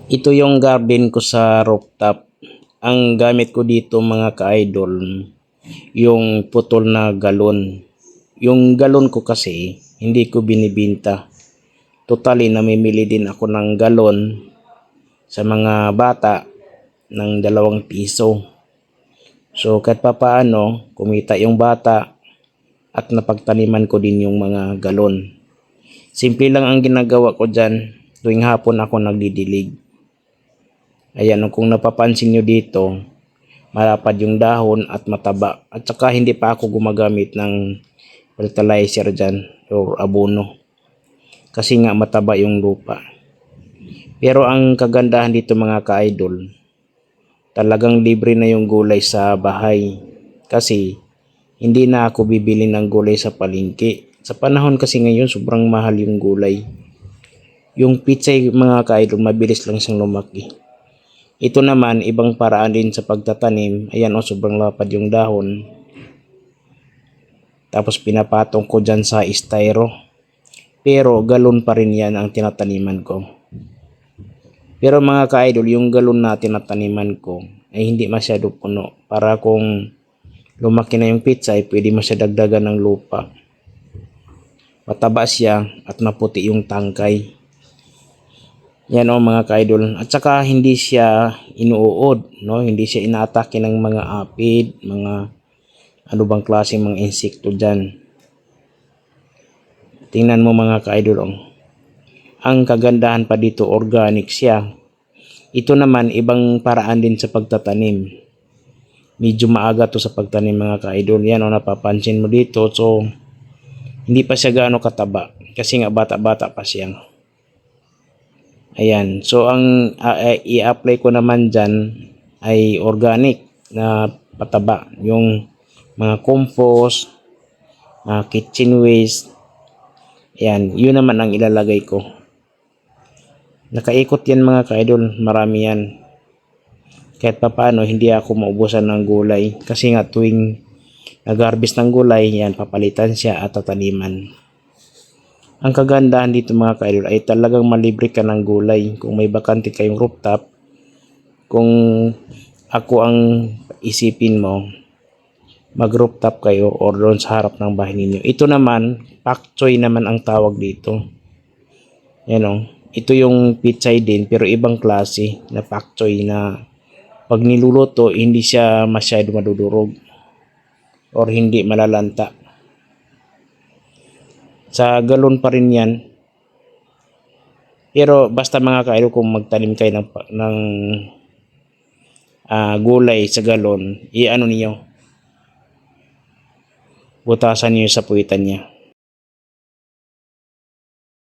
Ito yung garden ko sa rooftop. Ang gamit ko dito mga ka-idol, yung putol na galon. Yung galon ko kasi, hindi ko binibinta. Totally, namimili din ako ng galon sa mga bata ng 2 piso. So kahit papaano, kumita yung bata at napagtaniman ko din yung mga galon. Simple lang ang ginagawa ko dyan. Tuwing hapon ako nagdidilig. Ayan, kung napapansin nyo dito, malapad yung dahon at mataba. At saka hindi pa ako gumagamit ng fertilizer dyan or abono. Kasi nga mataba yung lupa. Pero ang kagandahan dito mga ka-idol, talagang libre na yung gulay sa bahay. Kasi hindi na ako bibili ng gulay sa palengke. Sa panahon kasi ngayon, sobrang mahal yung gulay. Yung pitsay mga ka-idol, mabilis lang siyang lumaki. Ito naman, ibang paraan din sa pagtatanim. Ayan sobrang lapad yung dahon. Tapos pinapatong ko dyan sa styro. Pero galon pa rin yan ang tinataniman ko. Pero mga ka-idol, yung galon na tinataniman ko ay hindi masyado puno. Para kung lumaki na yung pitsay, pwede mo siya dagdagan ng lupa. Mataba siya at maputi yung tangkay. Yan mga ka-idol. At saka hindi siya inuud, no? Hindi siya inaatake ng mga apid, mga ano bang klase mga insekto dyan. Tingnan mo mga ka-idol. Ang kagandahan pa dito, organic siya. Ito naman, ibang paraan din sa pagtatanim. Medyo maaga to sa pagtanim mga ka-idol. Yan napapansin mo dito. So, hindi pa siya gaano kataba. Kasi nga bata-bata pa siya. Ayan, so ang i-apply ko naman dyan ay organic na pataba. Yung mga compost, mga kitchen waste. Ayan, yun naman ang ilalagay ko. Nakaikot yan mga ka-idol, marami yan. Kahit pa paano, hindi ako maubusan ng gulay. Kasi nga tuwing nag-harvest ng gulay, yan, papalitan siya at tataniman. Ang kagandahan dito mga ka-idol ay talagang malibre ka ng gulay. Kung may bakante kayong rooftop, kung ako ang isipin mo, mag-rooftop kayo or doon sa harap ng bahay ninyo. Ito naman, pak choy naman ang tawag dito. Yan ito yung pitsay din pero ibang klase na pak choy na pag niluluto, hindi siya masyado madudurog or hindi malalanta. Sa galon pa rin yan. Pero basta mga ka-idol, kung magtanim kayo ng gulay sa galon, i-ano niyo, butasan niyo sa puwitan niya.